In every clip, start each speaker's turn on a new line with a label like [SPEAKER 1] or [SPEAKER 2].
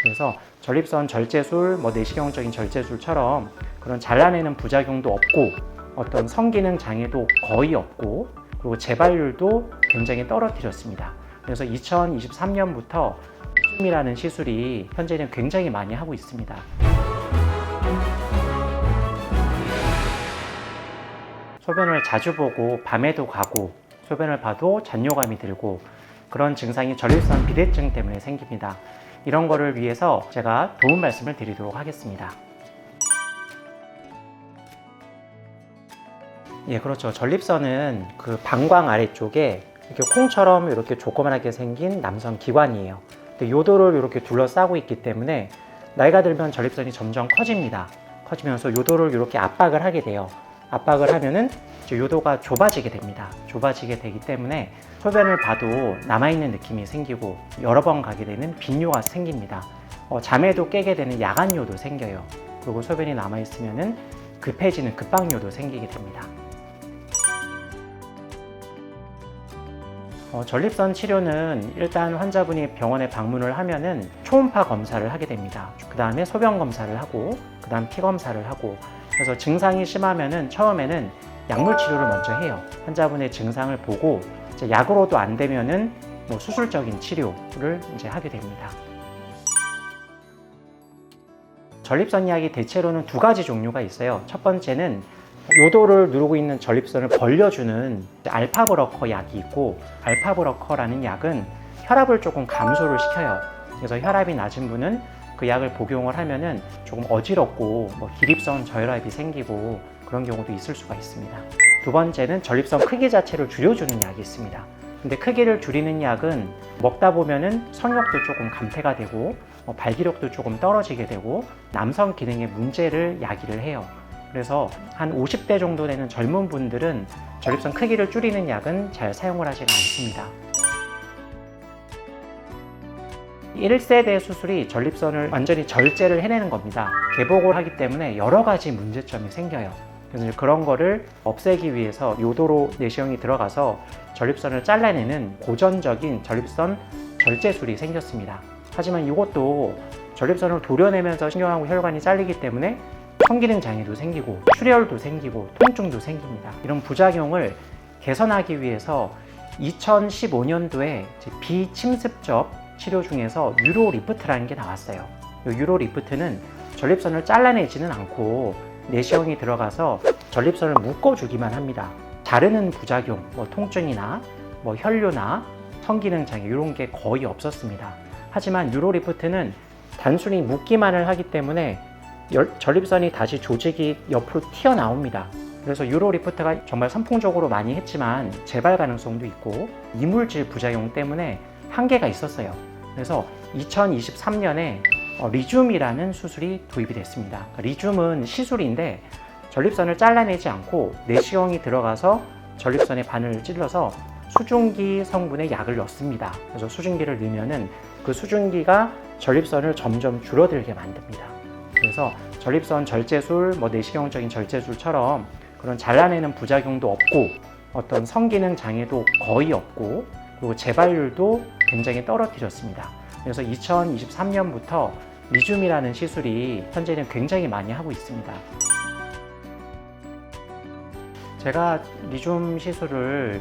[SPEAKER 1] 그래서 전립선 절제술, 내시경적인 절제술처럼 그런 잘라내는 부작용도 없고 어떤 성기능 장애도 거의 없고 그리고 재발률도 굉장히 떨어뜨렸습니다. 그래서 2023년부터 리줌이라는 시술이 현재는 굉장히 많이 하고 있습니다. 소변을 자주 보고 밤에도 가고 소변을 봐도 잔뇨감이 들고 그런 증상이 전립선 비대증 때문에 생깁니다. 이런 거를 위해서 제가 도움 말씀을 드리도록 하겠습니다. 예, 그렇죠. 전립선은 그 방광 아래쪽에 이렇게 콩처럼 이렇게 조그맣게 생긴 남성 기관이에요. 근데 요도를 이렇게 둘러싸고 있기 때문에 나이가 들면 전립선이 점점 커집니다. 커지면서 요도를 이렇게 압박을 하게 돼요. 압박을 하면은 요도가 좁아지게 됩니다. 좁아지게 되기 때문에 소변을 봐도 남아있는 느낌이 생기고 여러 번 가게 되는 빈뇨가 생깁니다. 잠에도 깨게 되는 야간뇨도 생겨요. 그리고 소변이 남아있으면은 급해지는 급박뇨도 생기게 됩니다. 전립선 치료는 일단 환자분이 병원에 방문을 하면은 초음파 검사를 하게 됩니다. 그 다음에 소변 검사를 하고 그 다음 피 검사를 하고 그래서 증상이 심하면은 처음에는 약물 치료를 먼저 해요. 환자분의 증상을 보고 이제 약으로도 안 되면은 수술적인 치료를 이제 하게 됩니다. 전립선 약이 대체로는 두 가지 종류가 있어요. 첫 번째는 요도를 누르고 있는 전립선을 벌려주는 알파브로커 약이 있고, 알파브로커라는 약은 혈압을 조금 감소를 시켜요. 그래서 혈압이 낮은 분은 그 약을 복용을 하면은 조금 어지럽고 기립성 저혈압이 생기고 그런 경우도 있을 수가 있습니다. 두 번째는 전립선 크기 자체를 줄여주는 약이 있습니다. 근데 크기를 줄이는 약은 먹다 보면은 성욕도 조금 감퇴가 되고 발기력도 조금 떨어지게 되고 남성 기능에 문제를 야기를 해요. 그래서 한 50대 정도 되는 젊은 분들은 전립선 크기를 줄이는 약은 잘 사용을 하지가 않습니다. 1세대 수술이 전립선을 완전히 절제를 해내는 겁니다. 개복을 하기 때문에 여러 가지 문제점이 생겨요. 그래서 그런 거를 없애기 위해서 요도로 내시경이 들어가서 전립선을 잘라내는 고전적인 전립선 절제술이 생겼습니다. 하지만 이것도 전립선을 도려내면서 신경하고 혈관이 잘리기 때문에 성기능 장애도 생기고 출혈도 생기고 통증도 생깁니다. 이런 부작용을 개선하기 위해서 2015년도에 비침습적 치료 중에서 유로리프트라는 게 나왔어요. 이 유로리프트는 전립선을 잘라내지는 않고 내시경이 들어가서 전립선을 묶어주기만 합니다. 자르는 부작용, 통증이나 혈뇨나 성기능 장애 이런 게 거의 없었습니다. 하지만 유로리프트는 단순히 묶기만을 하기 때문에 전립선이 다시 조직이 옆으로 튀어나옵니다. 그래서 유로리프트가 정말 선풍적으로 많이 했지만 재발 가능성도 있고 이물질 부작용 때문에 한계가 있었어요. 그래서 2023년에 리줌이라는 수술이 도입이 됐습니다. 리줌은 시술인데 전립선을 잘라내지 않고 내시경이 들어가서 전립선에 바늘을 찔러서 수증기 성분의 약을 넣습니다. 그래서 수증기를 넣으면은 그 수증기가 전립선을 점점 줄어들게 만듭니다. 그래서 전립선 절제술, 내시경적인 절제술처럼 그런 잘라내는 부작용도 없고 어떤 성기능 장애도 거의 없고 그리고 재발률도 굉장히 떨어뜨렸습니다. 그래서 2023년부터 리줌이라는 시술이 현재는 굉장히 많이 하고 있습니다. 제가 리줌 시술을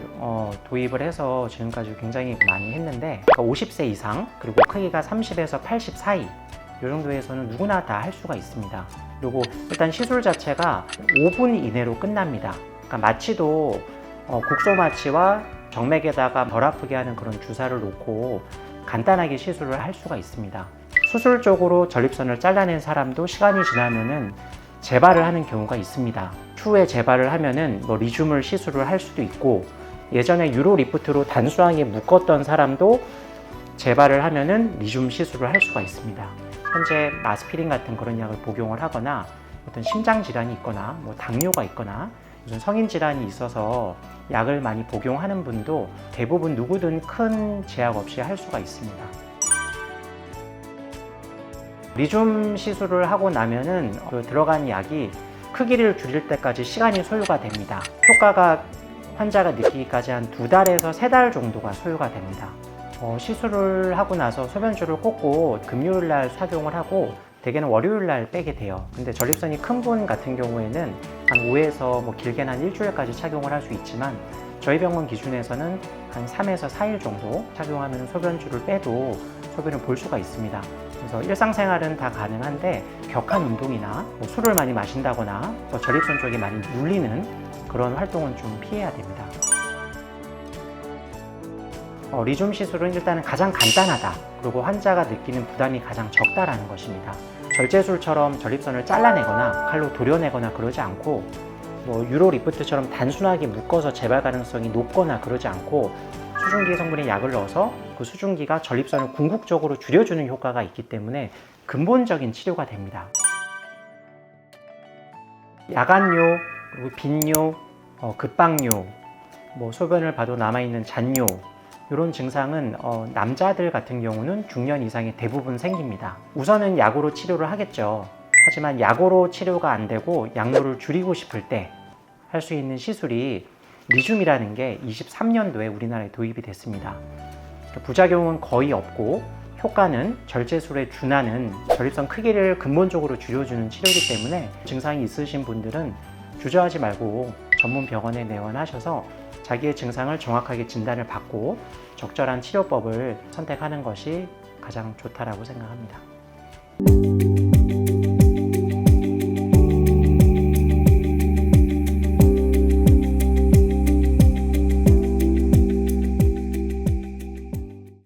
[SPEAKER 1] 도입을 해서 지금까지 굉장히 많이 했는데 50세 이상 그리고 크기가 30에서 80 사이 이 정도에서는 누구나 다 할 수가 있습니다. 그리고 일단 시술 자체가 5분 이내로 끝납니다. 그러니까 마취도 국소 마취와 정맥에다가 덜 아프게 하는 그런 주사를 놓고 간단하게 시술을 할 수가 있습니다. 수술적으로 전립선을 잘라낸 사람도 시간이 지나면은 재발을 하는 경우가 있습니다. 추후에 재발을 하면은 리줌을 시술을 할 수도 있고 예전에 유로리프트로 단순하게 묶었던 사람도 재발을 하면은 리줌 시술을 할 수가 있습니다. 현재 아스피린 같은 그런 약을 복용을 하거나 어떤 심장 질환이 있거나 당뇨가 있거나 무슨 성인 질환이 있어서 약을 많이 복용하는 분도 대부분 누구든 큰 제약 없이 할 수가 있습니다. 리줌 시술을 하고 나면은 들어간 약이 크기를 줄일 때까지 시간이 소요가 됩니다. 효과가 환자가 느끼기까지 한 2달에서 3달 정도가 소요가 됩니다. 시술을 하고 나서 소변줄을 꽂고 금요일 날 착용을 하고 대개는 월요일 날 빼게 돼요. 근데 전립선이 큰 분 같은 경우에는 한 5에서 길게는 한 일주일까지 착용을 할 수 있지만 저희 병원 기준에서는 한 3에서 4일 정도 착용하면 소변줄을 빼도 소변을 볼 수가 있습니다. 그래서 일상생활은 다 가능한데 격한 운동이나 술을 많이 마신다거나 전립선 쪽이 많이 눌리는 그런 활동은 좀 피해야 됩니다. 리줌 시술은 일단은 가장 간단하다. 그리고 환자가 느끼는 부담이 가장 적다라는 것입니다. 절제술처럼 전립선을 잘라내거나 칼로 도려내거나 그러지 않고 유로 리프트처럼 단순하게 묶어서 재발 가능성이 높거나 그러지 않고 수증기 성분의 약을 넣어서 그 수증기가 전립선을 궁극적으로 줄여주는 효과가 있기 때문에 근본적인 치료가 됩니다. 야간요, 그리고 빈요, 급박요, 소변을 봐도 남아있는 잔요 이런 증상은 남자들 같은 경우는 중년 이상의 대부분 생깁니다. 우선은 약으로 치료를 하겠죠. 하지만 약으로 치료가 안 되고 약물을 줄이고 싶을 때 할 수 있는 시술이 리줌이라는 게 23년도에 우리나라에 도입이 됐습니다. 부작용은 거의 없고 효과는 절제술에 준하는 전립선 크기를 근본적으로 줄여주는 치료이기 때문에 증상이 있으신 분들은 주저하지 말고 전문 병원에 내원하셔서 자기의 증상을 정확하게 진단을 받고 적절한 치료법을 선택하는 것이 가장 좋다라고 생각합니다.